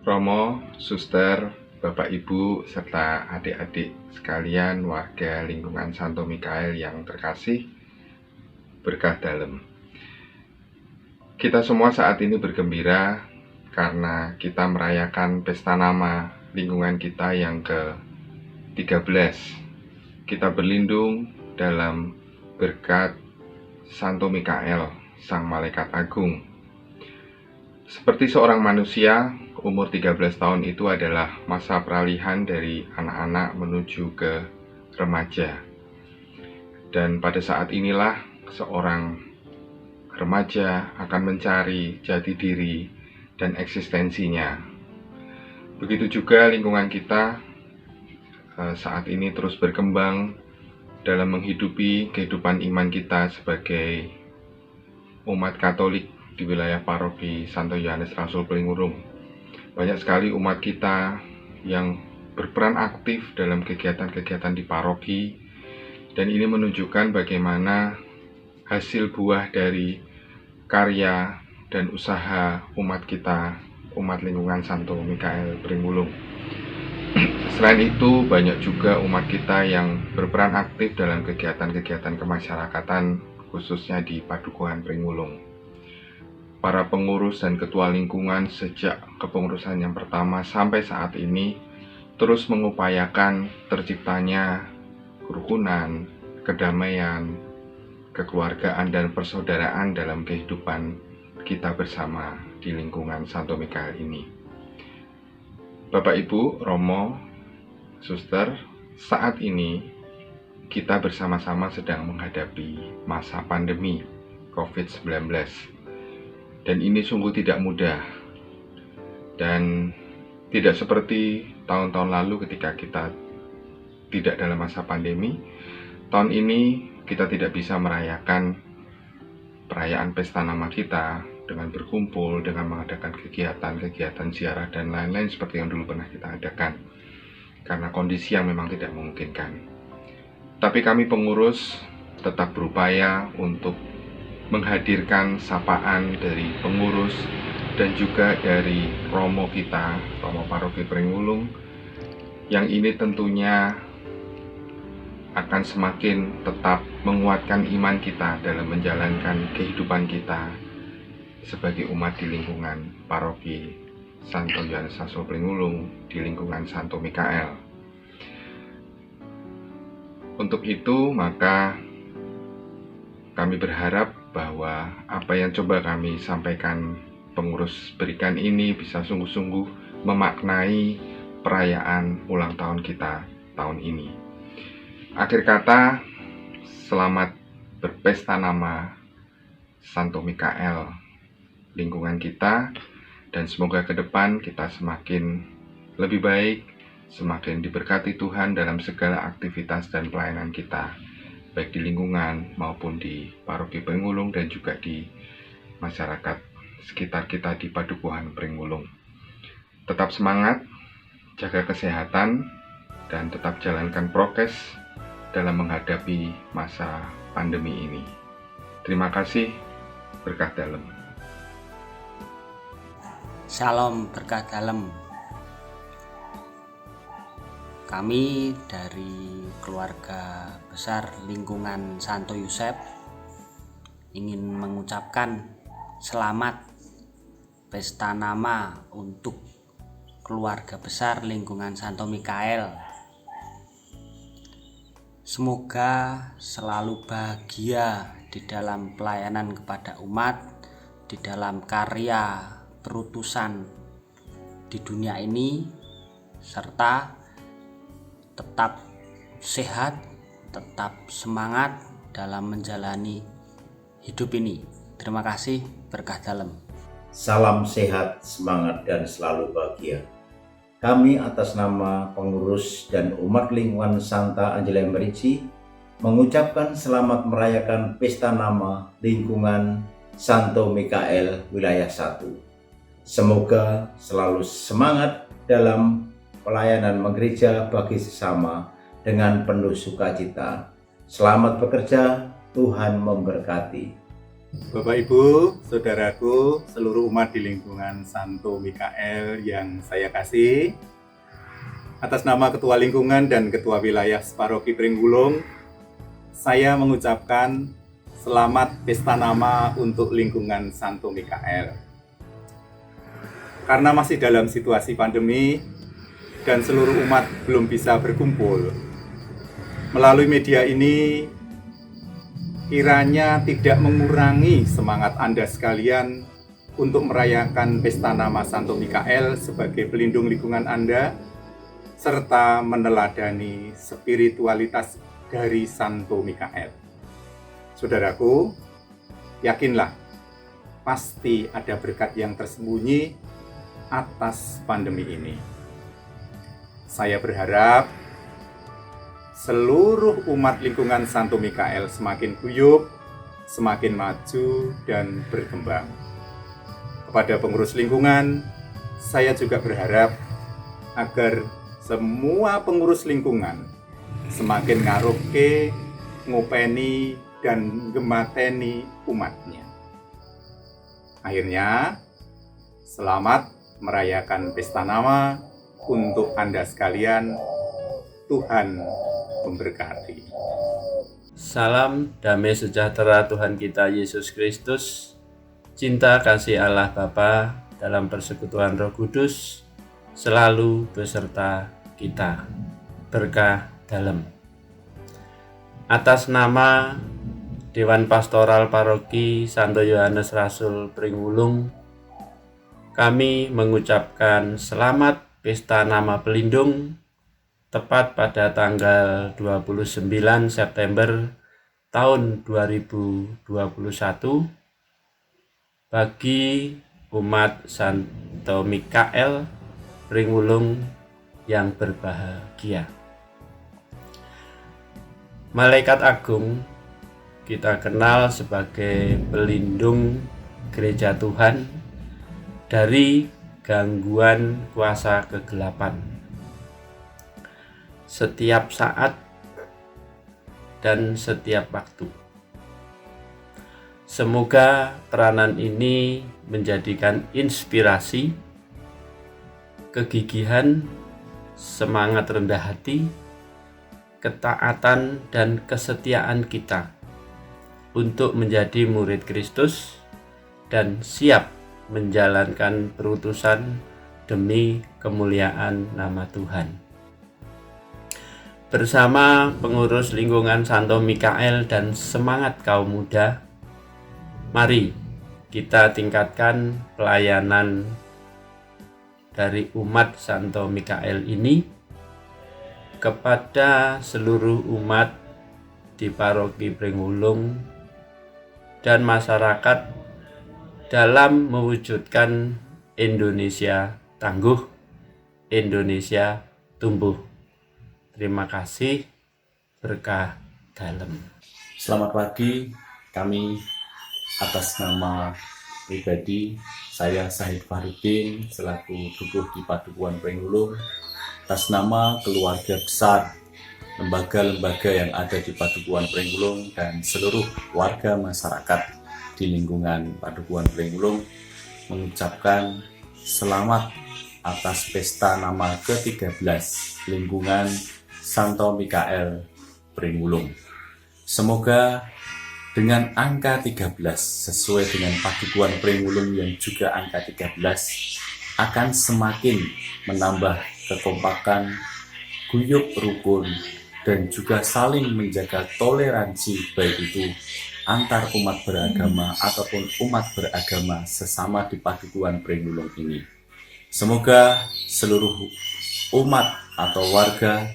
Romo, Suster, Bapak Ibu, serta adik-adik sekalian warga lingkungan Santo Mikael yang terkasih, berkah dalam. Kita semua saat ini bergembira karena kita merayakan pesta nama lingkungan kita yang ke-13. Kita berlindung dalam berkat Santo Mikael, Sang Malaikat Agung. Seperti seorang manusia, umur 13 tahun itu adalah masa peralihan dari anak-anak menuju ke remaja. Dan pada saat inilah seorang remaja akan mencari jati diri dan eksistensinya. Begitu juga lingkungan kita saat ini terus berkembang dalam menghidupi kehidupan iman kita sebagai umat Katolik di wilayah paroki Santo Yohanes Rasul Pelingurung. Banyak sekali umat kita yang berperan aktif dalam kegiatan-kegiatan di paroki, dan ini menunjukkan bagaimana hasil buah dari karya dan usaha umat kita, umat lingkungan Santo Mikael Pringwulung. Selain itu, banyak juga umat kita yang berperan aktif dalam kegiatan-kegiatan kemasyarakatan, khususnya di Padukuhan Pringwulung. Para pengurus dan ketua lingkungan sejak kepengurusan yang pertama sampai saat ini terus mengupayakan terciptanya kerukunan, kedamaian, kekeluargaan, dan persaudaraan dalam kehidupan kita bersama di lingkungan Santo Mikael ini. Bapak Ibu, Romo, Suster, saat ini kita bersama-sama sedang menghadapi masa pandemi COVID-19. Dan ini sungguh tidak mudah. Dan tidak seperti tahun-tahun lalu ketika kita tidak dalam masa pandemi. Tahun ini kita tidak bisa merayakan perayaan pesta nama kita dengan berkumpul, dengan mengadakan kegiatan-kegiatan ziarah dan lain-lain seperti yang dulu pernah kita adakan, karena kondisi yang memang tidak memungkinkan. Tapi kami pengurus tetap berupaya untuk menghadirkan sapaan dari pengurus dan juga dari Romo kita, Romo Paroki Pringwulung, yang ini tentunya akan semakin tetap menguatkan iman kita dalam menjalankan kehidupan kita sebagai umat di lingkungan paroki Santo Yohanes Rasul Pringwulung, di lingkungan Santo Mikael. Untuk itu, maka kami berharap bahwa apa yang coba kami sampaikan pengurus berikan ini bisa sungguh-sungguh memaknai perayaan ulang tahun kita tahun ini. Akhir kata, selamat berpesta nama Santo Mikael lingkungan kita, dan semoga ke depan kita semakin lebih baik, semakin diberkati Tuhan dalam segala aktivitas dan pelayanan kita, baik di lingkungan maupun di paroki Pringwulung dan juga di masyarakat sekitar kita di Padukuhan Pringwulung. Tetap semangat, jaga kesehatan, dan tetap jalankan prokes dalam menghadapi masa pandemi ini. Terima kasih, berkah dalam. Salam berkah dalam. Kami dari keluarga besar lingkungan Santo Yusef ingin mengucapkan selamat pesta nama untuk keluarga besar lingkungan Santo Mikael. Semoga selalu bahagia di dalam pelayanan kepada umat, di dalam karya perutusan di dunia ini, serta tetap sehat, tetap semangat dalam menjalani hidup ini. Terima kasih, berkah dalam. Salam sehat, semangat, dan selalu bahagia. Kami atas nama pengurus dan umat lingkungan Santa Angela Merici mengucapkan selamat merayakan pesta nama lingkungan Santo Mikael wilayah 1. Semoga selalu semangat dalam pelayanan menggereja bagi sesama dengan penuh sukacita. Selamat bekerja, Tuhan memberkati. Bapak Ibu, saudaraku, seluruh umat di lingkungan Santo Mikael yang saya kasih, atas nama Ketua Lingkungan dan Ketua Wilayah Paroki Pringgulung, saya mengucapkan selamat pesta nama untuk lingkungan Santo Mikael. Karena masih dalam situasi pandemi dan seluruh umat belum bisa berkumpul, melalui media ini kiranya tidak mengurangi semangat Anda sekalian untuk merayakan pesta nama Santo Mikael sebagai pelindung lingkungan Anda, serta meneladani spiritualitas dari Santo Mikael. Saudaraku, yakinlah, pasti ada berkat yang tersembunyi atas pandemi ini. Saya berharap seluruh umat lingkungan Santo Mikael semakin guyup, semakin maju, dan berkembang. Kepada pengurus lingkungan, saya juga berharap agar semua pengurus lingkungan semakin ngaruhke, ngopeni, dan gemateni umatnya. Akhirnya, selamat merayakan pesta nama untuk Anda sekalian. Tuhan memberkati. Salam damai sejahtera Tuhan kita Yesus Kristus, cinta kasih Allah Bapa dalam persekutuan Roh Kudus selalu beserta kita. Berkah dalam. Atas nama Dewan Pastoral Paroki Santo Yohanes Rasul Pringgulung, kami mengucapkan selamat pesta nama pelindung tepat pada tanggal 29 September tahun 2021 bagi umat Santo Mikael Pringgulung yang berbahagia. Malaikat Agung kita kenal sebagai pelindung gereja Tuhan dari gangguan kuasa kegelapan. Setiap saat dan setiap waktu. Semoga peranan ini menjadikan inspirasi, kegigihan, semangat rendah hati, ketaatan dan kesetiaan kita untuk menjadi murid Kristus dan siap menjalankan perutusan demi kemuliaan nama Tuhan. Bersama pengurus lingkungan Santo Mikael dan semangat kaum muda, mari kita tingkatkan pelayanan dari umat Santo Mikael ini kepada seluruh umat di Paroki Pringgulung dan masyarakat dalam mewujudkan Indonesia tangguh, Indonesia tumbuh. Terima kasih, berkah dalam. Selamat pagi, kami atas nama pribadi, saya Syahid Fahrudin selaku dukuh di Padukuhan Pringgulung, atas nama keluarga besar, lembaga-lembaga yang ada di Padukuhan Pringgulung dan seluruh warga masyarakat di lingkungan Padukuhan Pringgulung mengucapkan selamat atas pesta nama ke-13 lingkungan Santo Mikael Pringgulung. Semoga dengan angka 13 sesuai dengan Padukuhan Pringgulung yang juga angka 13 akan semakin menambah kekompakan, guyup rukun, dan juga saling menjaga toleransi baik itu antar umat beragama ataupun umat beragama sesama di Padukuhan Pringgulung ini. Semoga seluruh umat atau warga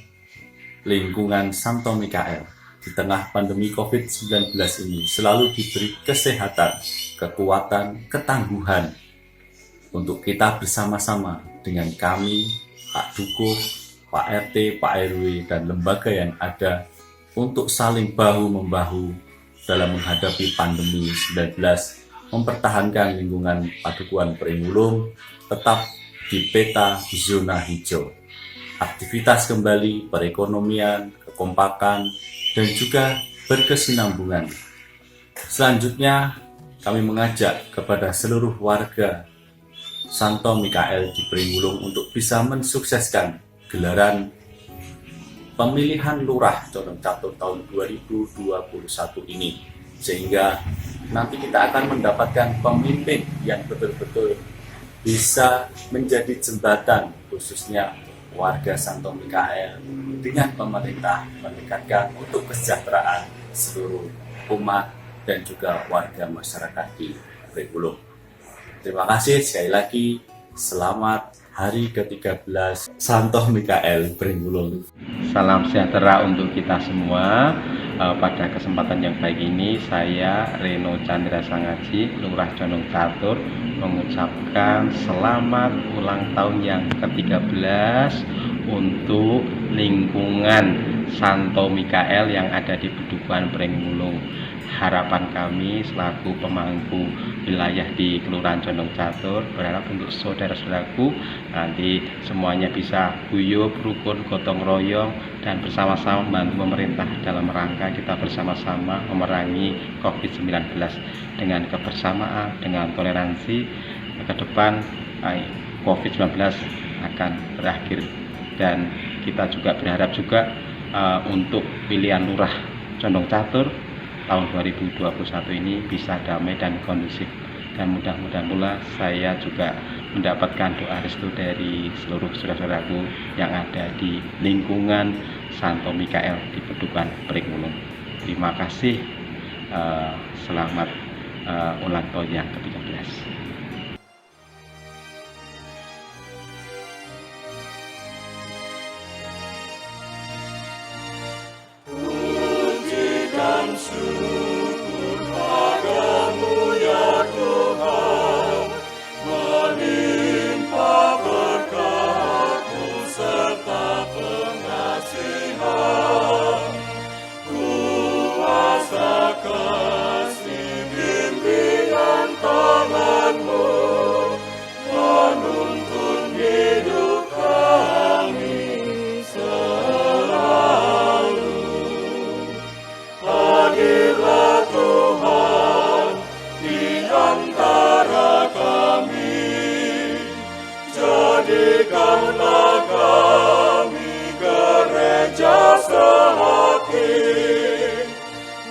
lingkungan Santo Mikael di tengah pandemi COVID-19 ini selalu diberi kesehatan, kekuatan, ketangguhan untuk kita bersama-sama dengan kami, Pak Dukuh, Pak RT, Pak RW, dan lembaga yang ada untuk saling bahu-membahu dalam menghadapi pandemi 19, mempertahankan lingkungan Padukuhan Pringgulung tetap di peta zona hijau. Aktivitas kembali, perekonomian, kekompakan, dan juga berkesinambungan. Selanjutnya, kami mengajak kepada seluruh warga Santo Mikael di Pringgulung untuk bisa mensukseskan gelaran pemilihan Lurah Condong Catur tahun 2021 ini, sehingga nanti kita akan mendapatkan pemimpin yang betul-betul bisa menjadi jembatan khususnya warga Santo Mikael dengan pemerintah, meningkatkan untuk kesejahteraan seluruh umat dan juga warga masyarakat di Pringgulung. Terima kasih sekali lagi, selamat hari ke-13 Santo Mikael Pringgulung. Salam sejahtera untuk kita semua. Pada kesempatan yang baik ini, saya Reno Chandra Sangaji, Lurah Condong Catur, mengucapkan selamat ulang tahun yang ke-13 untuk lingkungan Santo Mikael yang ada di Bedukuhan Pringgulung. Harapan kami selaku pemangku wilayah di Kelurahan Condong Catur berharap untuk saudara-saudaraku nanti semuanya bisa guyup, rukun, gotong royong, dan bersama-sama membantu pemerintah dalam rangka kita bersama-sama memerangi COVID-19 dengan kebersamaan, dengan toleransi. Ke depan COVID-19 akan berakhir, dan kita juga berharap juga untuk pilihan Lurah Condong Catur tahun 2021 ini bisa damai dan kondusif, dan mudah-mudahan pula saya juga mendapatkan doa restu dari seluruh saudara-saudaraku yang ada di lingkungan Santo Mikael di Bedukuhan Pringgulung. Terima kasih, selamat ulang tahun yang ke-13. Jadikanlah kami gereja sehati,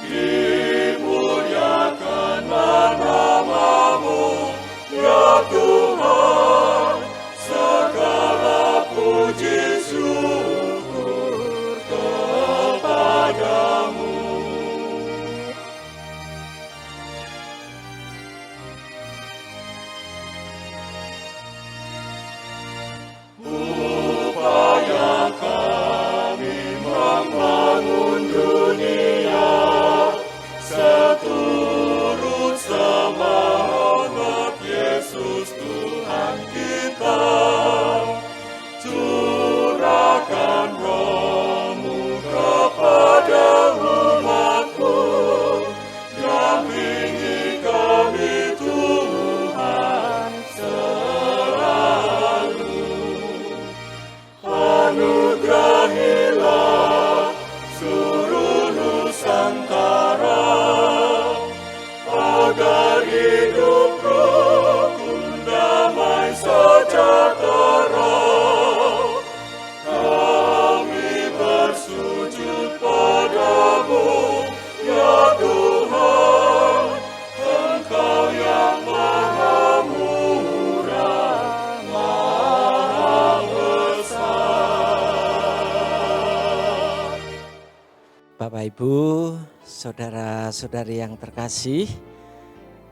dimuliakanlah nama-Mu, ya Tuhan, segala puji syukur kepadamu. Upaya kami membangun dunia seturut semangat Yesus Tuhan kita. Curahkan Roh-Mu kepada umat-Mu, dampingi kami Tuhan selalu. Anugerahilah seluruh Nusantara agar hidup rukun, damai, sejahtera. Kami bersujud padamu, ya Tuhan, Engkau yang Maha Murah, Maha Besar. Bapak Ibu, saudara-saudari yang terkasih,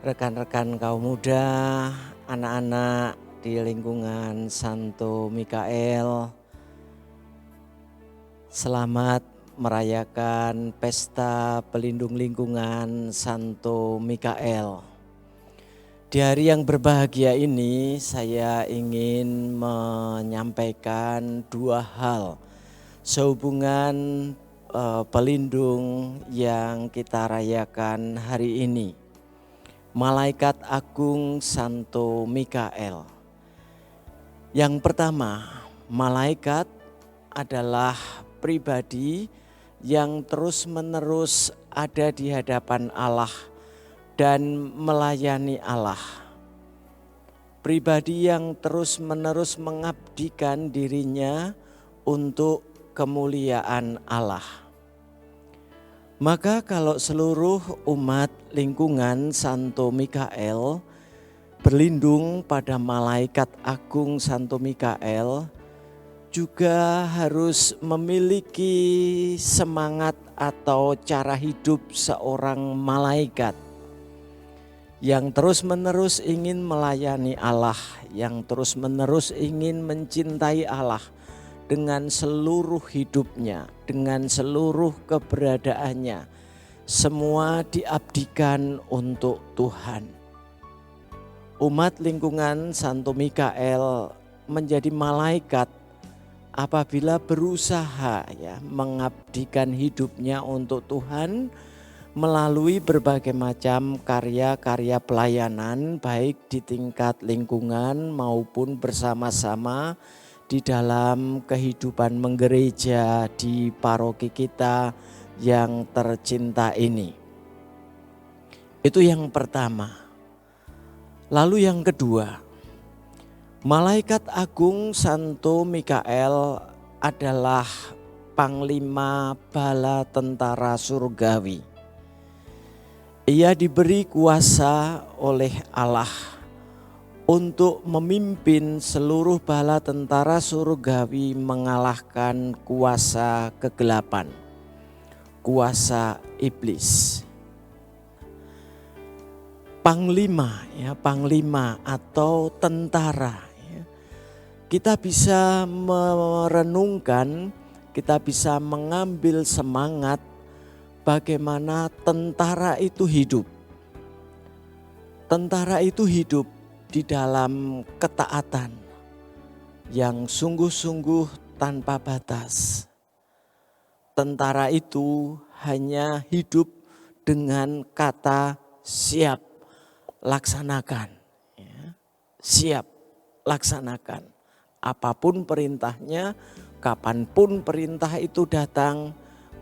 rekan-rekan kaum muda, anak-anak di lingkungan Santo Mikael, selamat merayakan pesta pelindung lingkungan Santo Mikael. Di hari yang berbahagia ini saya ingin menyampaikan dua hal sehubungan pelindung yang kita rayakan hari ini. Malaikat Agung Santo Mikael. Yang pertama, malaikat adalah pribadi yang terus-menerus ada di hadapan Allah dan melayani Allah. Pribadi yang terus-menerus mengabdikan dirinya untuk kemuliaan Allah. Maka kalau seluruh umat lingkungan Santo Mikael berlindung pada malaikat agung Santo Mikael, juga harus memiliki semangat atau cara hidup seorang malaikat yang terus-menerus ingin melayani Allah, yang terus-menerus ingin mencintai Allah dengan seluruh hidupnya, dengan seluruh keberadaannya. Semua diabdikan untuk Tuhan. Umat lingkungan Santo Mikael menjadi malaikat apabila berusaha mengabdikan hidupnya untuk Tuhan melalui berbagai macam karya-karya pelayanan, baik di tingkat lingkungan maupun bersama-sama di dalam kehidupan menggereja di paroki kita yang tercinta ini. Itu yang pertama. Lalu yang kedua, Malaikat Agung Santo Mikael adalah Panglima Bala Tentara Surgawi. Ia diberi kuasa oleh Allah untuk memimpin seluruh bala tentara surgawi mengalahkan kuasa kegelapan, kuasa iblis. Panglima atau tentara. Kita bisa merenungkan, kita bisa mengambil semangat bagaimana tentara itu hidup. Tentara itu hidup di dalam ketaatan yang sungguh-sungguh tanpa batas. Tentara itu hanya hidup dengan kata siap, laksanakan. Siap, laksanakan. Apapun perintahnya, kapanpun perintah itu datang,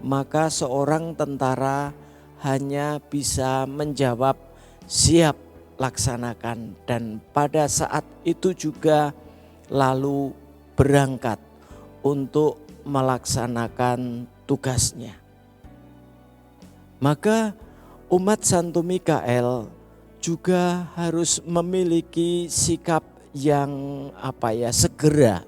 maka seorang tentara hanya bisa menjawab siap, laksanakan, dan pada saat itu juga lalu berangkat untuk melaksanakan tugasnya. Maka umat Santo Mikael juga harus memiliki sikap yang segera.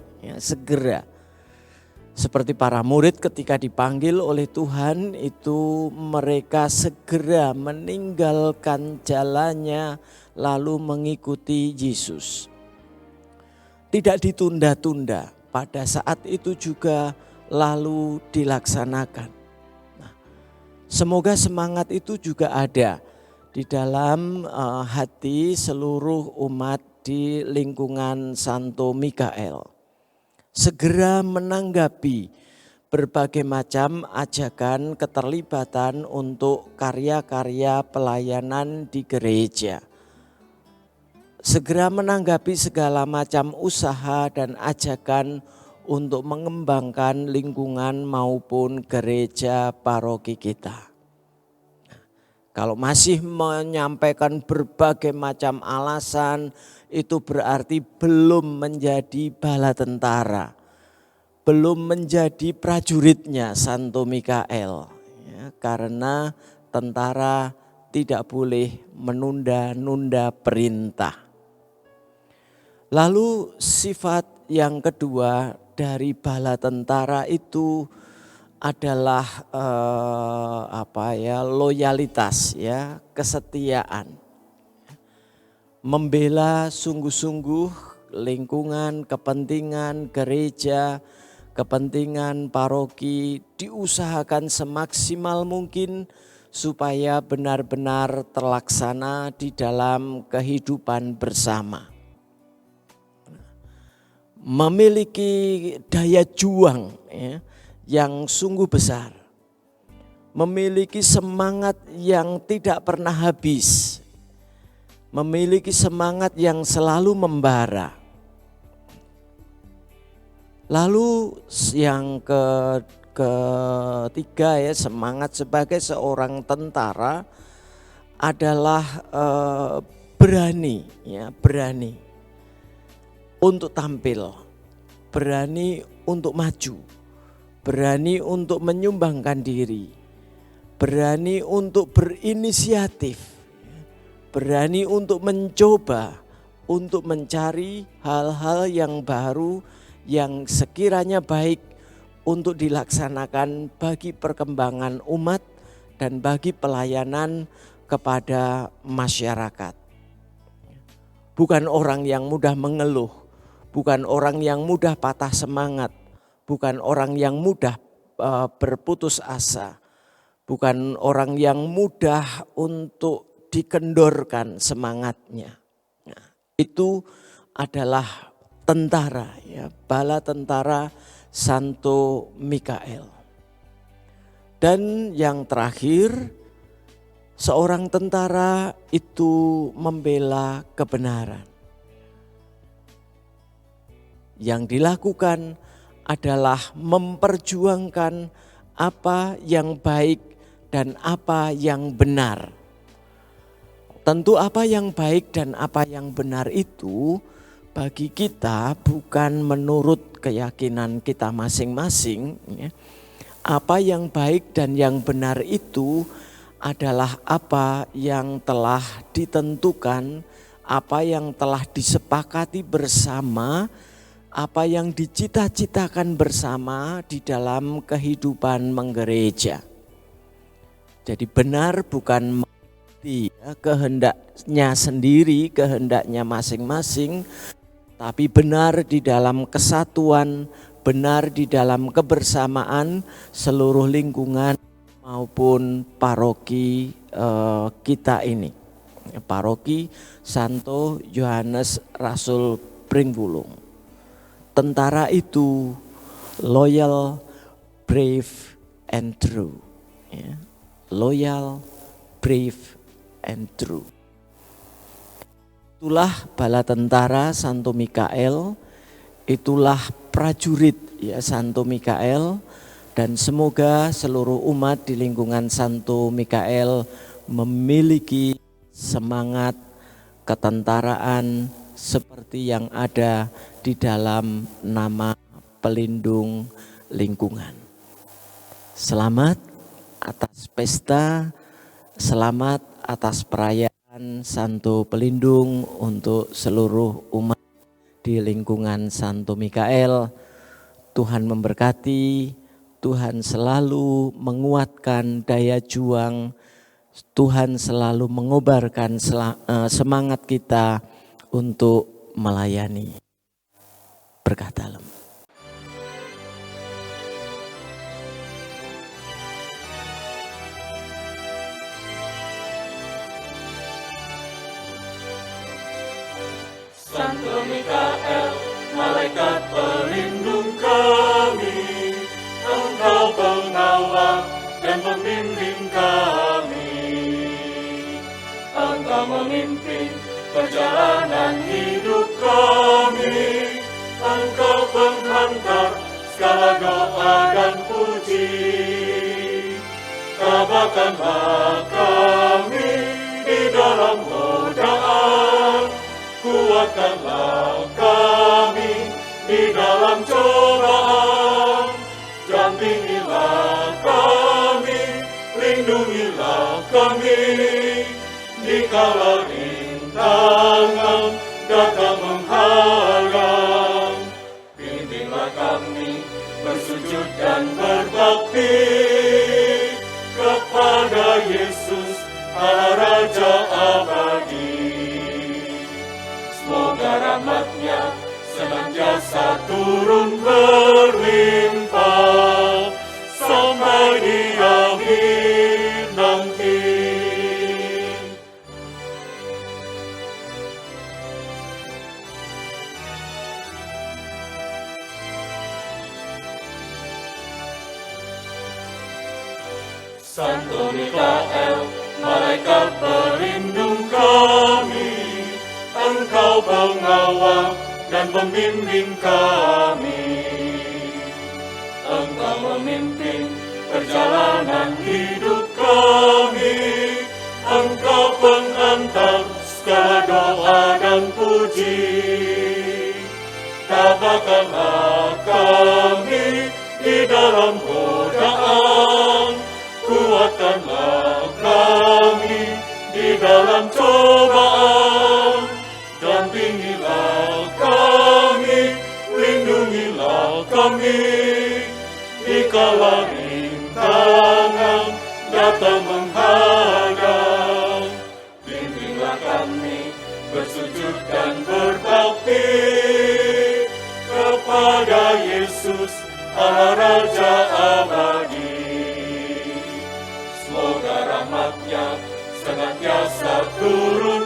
Seperti para murid ketika dipanggil oleh Tuhan itu mereka segera meninggalkan jalannya lalu mengikuti Yesus. Tidak ditunda-tunda, pada saat itu juga lalu dilaksanakan. Nah, semoga semangat itu juga ada di dalam hati seluruh umat di lingkungan Santo Mikael. Segera menanggapi berbagai macam ajakan keterlibatan untuk karya-karya pelayanan di gereja. Segera menanggapi segala macam usaha dan ajakan untuk mengembangkan lingkungan maupun gereja paroki kita. Kalau masih menyampaikan berbagai macam alasan, itu berarti belum menjadi bala tentara, belum menjadi prajuritnya Santo Mikael. Karena tentara tidak boleh menunda-nunda perintah. Lalu sifat yang kedua dari bala tentara itu adalah loyalitas, kesetiaan. Membela sungguh-sungguh lingkungan, kepentingan gereja, kepentingan paroki diusahakan semaksimal mungkin supaya benar-benar terlaksana di dalam kehidupan bersama. Memiliki daya juang yang sungguh besar, memiliki semangat yang tidak pernah habis, memiliki semangat yang selalu membara. Lalu yang ketiga semangat sebagai seorang tentara adalah berani, ya, berani untuk tampil, berani untuk maju, berani untuk menyumbangkan diri, berani untuk berinisiatif, berani untuk mencoba, untuk mencari hal-hal yang baru yang sekiranya baik untuk dilaksanakan bagi perkembangan umat dan bagi pelayanan kepada masyarakat. Bukan orang yang mudah mengeluh, bukan orang yang mudah patah semangat, bukan orang yang mudah berputus asa, bukan orang yang mudah untuk dikendorkan semangatnya. Nah, itu adalah tentara, ya, bala tentara Santo Mikael. Dan yang terakhir, seorang tentara itu membela kebenaran. Yang dilakukan adalah memperjuangkan apa yang baik dan apa yang benar. Tentu apa yang baik dan apa yang benar itu bagi kita bukan menurut keyakinan kita masing-masing, ya. Apa yang baik dan yang benar itu adalah apa yang telah ditentukan, apa yang telah disepakati bersama, apa yang dicita-citakan bersama di dalam kehidupan menggereja. Jadi benar bukan kehendaknya sendiri, kehendaknya masing-masing, tapi benar di dalam kesatuan, benar di dalam kebersamaan seluruh lingkungan maupun paroki kita ini. Paroki Santo Yohanes Rasul Pringgulung. Tentara itu loyal, brave, and true. Ya. Loyal, brave, and true. Itulah bala tentara Santo Mikael, itulah prajurit, ya, Santo Mikael, dan semoga seluruh umat di lingkungan Santo Mikael memiliki semangat ketentaraan seperti yang ada di dalam nama pelindung lingkungan. Selamat atas pesta, selamat atas perayaan Santo Pelindung untuk seluruh umat di lingkungan Santo Mikael. Tuhan memberkati, Tuhan selalu menguatkan daya juang, Tuhan selalu mengobarkan semangat kita untuk melayani. Berkah dalam. Santo Mikael, malaikat pelindung kami, Engkau pengawal dan pembimbing kami. Engkau memimpin perjalanan hidup kami, Engkau penghantar segala doa dan puji. Tabahkanlah kami di dalam godaan, kuatkanlah kami di dalam cobaan. Dampingilah kami, lindungilah kami, dikala rintangan datang menghadang. Bimbinglah kami bersujud dan berbakti kepada Yesus, Allah Raja abadi. Semoga rahmat-Nya senantiasa turun berlimpah sampai di akhir nanti. Santo Mikael, malaikat pelindung kami, Engkau pengawal dan pembimbing kami. Engkau memimpin perjalanan hidup kami, Engkau pengantar segala doa dan puji. Tabahkanlah kami di dalam godaan, kuatkanlah kami di dalam cobaan. Dampingilah kami, lindungilah kami, dikala rintangan datang menghadang. Bimbinglah kami bersujud dan berbakti kepada Yesus, Allah Raja abadi. Semoga rahmat-Nya senantiasa turun